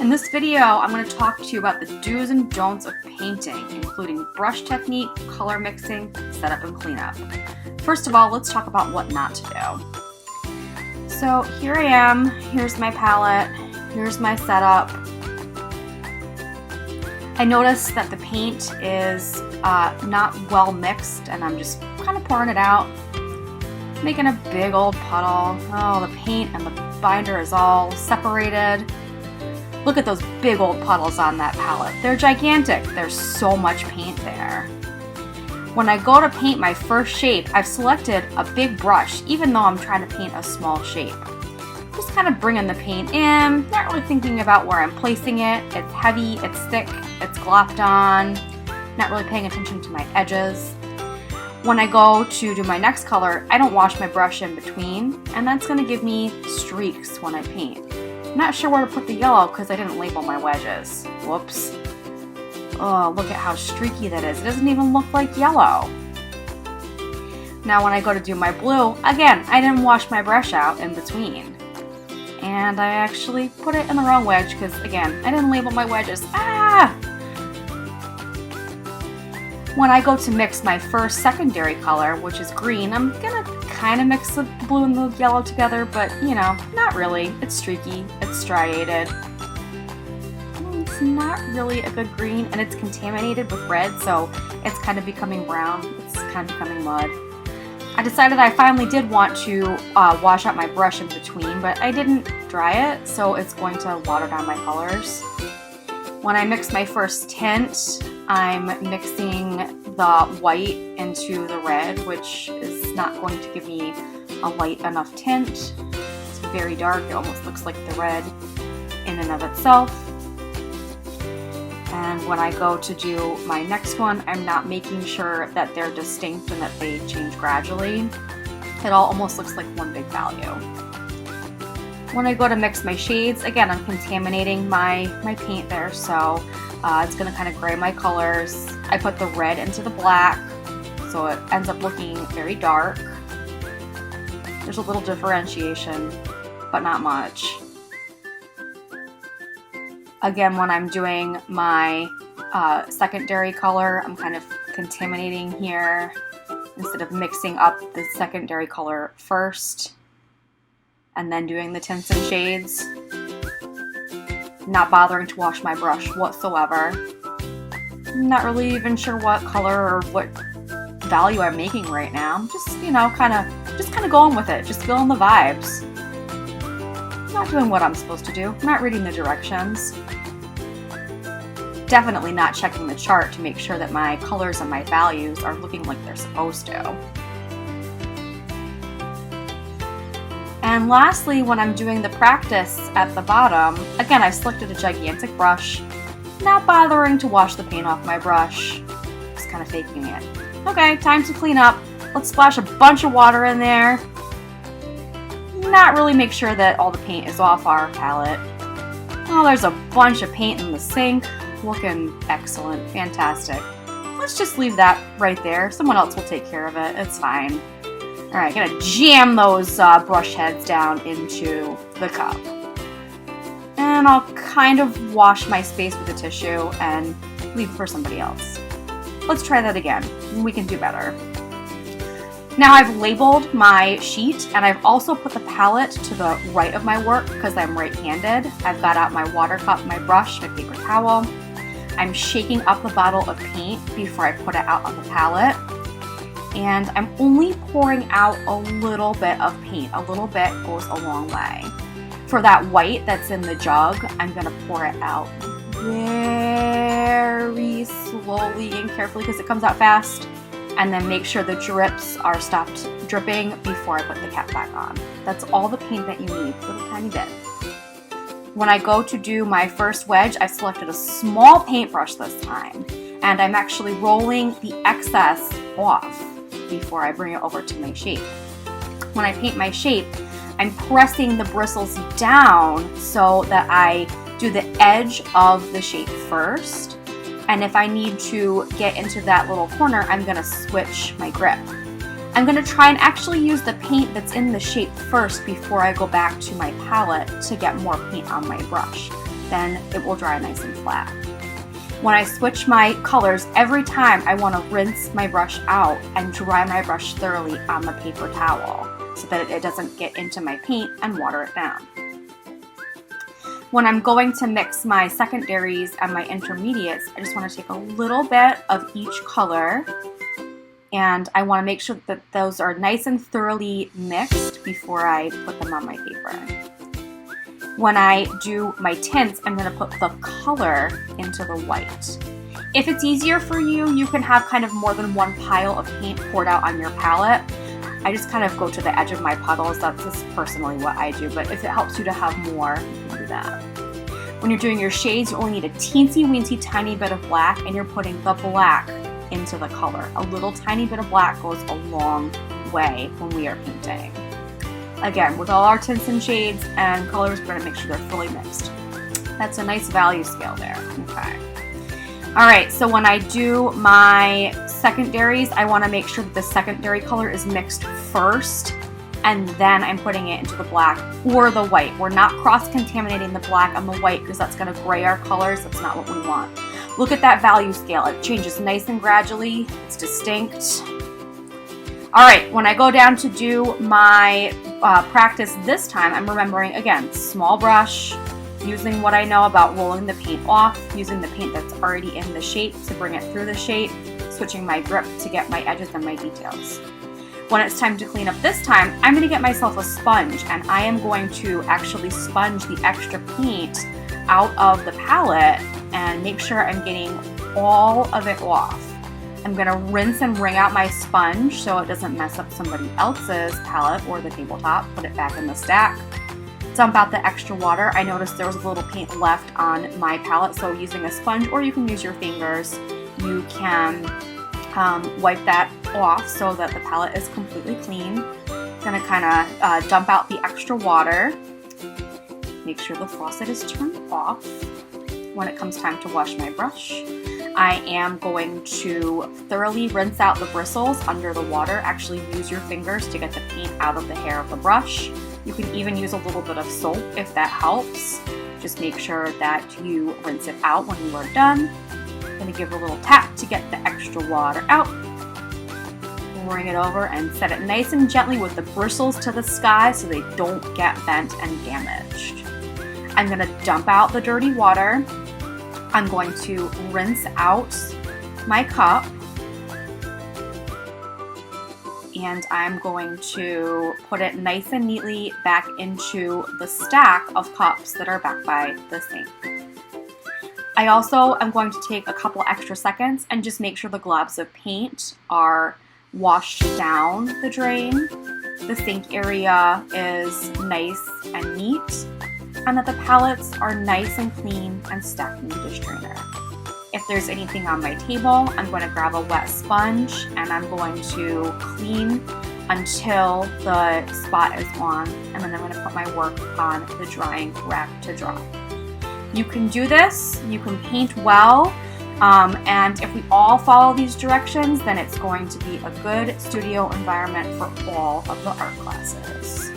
In this video, I'm going to talk to you about the do's and don'ts of painting, including brush technique, color mixing, setup, and cleanup. First of all, let's talk about what not to do. So here I am, here's my palette, here's my setup. I noticed that the paint is not well mixed, and I'm just kind of pouring it out, making a big old puddle. Oh, the paint and the binder is all separated. Look at those big old puddles on that palette. They're gigantic. There's so much paint there. When I go to paint my first shape, I've selected a big brush, even though I'm trying to paint a small shape. Just kind of bringing the paint in, not really thinking about where I'm placing it. It's heavy, it's thick, it's glopped on, not really paying attention to my edges. When I go to do my next color, I don't wash my brush in between, and that's going to give me streaks when I paint. I'm not sure where to put the yellow because I didn't label my wedges. Whoops. Oh, look at how streaky that is. It doesn't even look like yellow. Now when I go to do my blue, again, I didn't wash my brush out in between. And I actually put it in the wrong wedge because, again, I didn't label my wedges. When I go to mix my first secondary color, which is green, I'm gonna kind of mix the blue and the yellow together, but you know, not really. It's streaky, it's striated. It's not really a good green, and it's contaminated with red, so it's kind of becoming brown. It's kind of becoming mud. I decided I finally did want to wash out my brush in between, but I didn't dry it, so it's going to water down my colors. When I mix my first tint, I'm mixing the white into the red, which is not going to give me a light enough tint. It's very dark, it almost looks like the red in and of itself. And when I go to do my next one, I'm not making sure that they're distinct and that they change gradually. It all almost looks like one big value. When I go to mix my shades, again, I'm contaminating my paint there, so it's going to kind of gray my colors. I put the red into the black, so it ends up looking very dark. There's a little differentiation, but not much. Again, when I'm doing my secondary color, I'm kind of contaminating here instead of mixing up the secondary color first and then doing the tints and shades. Not bothering to wash my brush whatsoever. Not really even sure what color or what value I'm making right now. I'm just, you know, kind of going with it, just feeling the vibes. Not doing what I'm supposed to do, not reading the directions. Definitely not checking the chart to make sure that my colors and my values are looking like they're supposed to. And lastly, when I'm doing the practice at the bottom, again, I've selected a gigantic brush, not bothering to wash the paint off my brush, just kind of faking it. Okay, time to clean up. Let's splash a bunch of water in there. Not really make sure that all the paint is off our palette. Oh, there's a bunch of paint in the sink. Looking excellent, fantastic. Let's just leave that right there. Someone else will take care of it, it's fine. All right, gonna jam those brush heads down into the cup. And I'll kind of wash my space with a tissue and leave it for somebody else. Let's try that again. We can do better. Now I've labeled my sheet, and I've also put the palette to the right of my work because I'm right-handed. I've got out my water cup, my brush, my paper towel. I'm shaking up the bottle of paint before I put it out on the palette. And I'm only pouring out a little bit of paint. A little bit goes a long way. For that white that's in the jug, I'm going to pour it out very slowly and carefully because it comes out fast. And then make sure the drips are stopped dripping before I put the cap back on. That's all the paint that you need, a little tiny bit. When I go to do my first wedge, I selected a small paintbrush this time. And I'm actually rolling the excess off before I bring it over to my shape. When I paint my shape, I'm pressing the bristles down so that I do the edge of the shape first. And if I need to get into that little corner, I'm gonna switch my grip. I'm gonna try and actually use the paint that's in the shape first before I go back to my palette to get more paint on my brush. then it will dry nice and flat. When I switch my colors, every time I want to rinse my brush out and dry my brush thoroughly on the paper towel so that it doesn't get into my paint and water it down. When I'm going to mix my secondaries and my intermediates, I just want to take a little bit of each color, and I want to make sure that those are nice and thoroughly mixed before I put them on my paper. When I do my tints, I'm going to put the color into the white. If it's easier for you, you can have kind of more than one pile of paint poured out on your palette. I just kind of go to the edge of my puddles. That's just personally what I do, but if it helps you to have more, you can do that. When you're doing your shades, you only need a teensy-weensy tiny bit of black, and you're putting the black into the color. A little tiny bit of black goes a long way when we are painting. Again, with all our tints and shades and colors, we're going to make sure they're fully mixed. That's a nice value scale there. Okay. All right, so when I do my secondaries, I want to make sure that the secondary color is mixed first, and then I'm putting it into the black or the white. We're not cross-contaminating the black on the white because that's going to gray our colors. That's not what we want. Look at that value scale. It changes nice and gradually. It's distinct. All right, when I go down to do my practice this time, I'm remembering, again, small brush, using what I know about rolling the paint off, using the paint that's already in the shape to bring it through the shape, switching my grip to get my edges and my details. When it's time to clean up this time, I'm going to get myself a sponge, and I am going to actually sponge the extra paint out of the palette and make sure I'm getting all of it off. I'm going to rinse and wring out my sponge so it doesn't mess up somebody else's palette or the tabletop. Put it back in the stack. Dump out the extra water. I noticed there was a little paint left on my palette, so using a sponge, or you can use your fingers, you can wipe that off so that the palette is completely clean. I'm going to kind of dump out the extra water. Make sure the faucet is turned off. When it comes time to wash my brush, I am going to thoroughly rinse out the bristles under the water. Actually use your fingers to get the paint out of the hair of the brush. You can even use a little bit of soap if that helps. Just make sure that you rinse it out when you are done. I'm going to give it a little tap to get the extra water out. Bring it over and set it nice and gently with the bristles to the sky so they don't get bent and damaged. I'm going to dump out the dirty water. I'm going to rinse out my cup, and I'm going to put it nice and neatly back into the stack of cups that are back by the sink. I also am going to take a couple extra seconds and just make sure the globs of paint are washed down the drain, the sink area is nice and neat, and that the palettes are nice and clean and stacked in the dish drainer. If there's anything on my table, I'm going to grab a wet sponge and I'm going to clean until the spot is on, and then I'm going to put my work on the drying rack to dry. You can do this, you can paint well, and if we all follow these directions, then it's going to be a good studio environment for all of the art classes.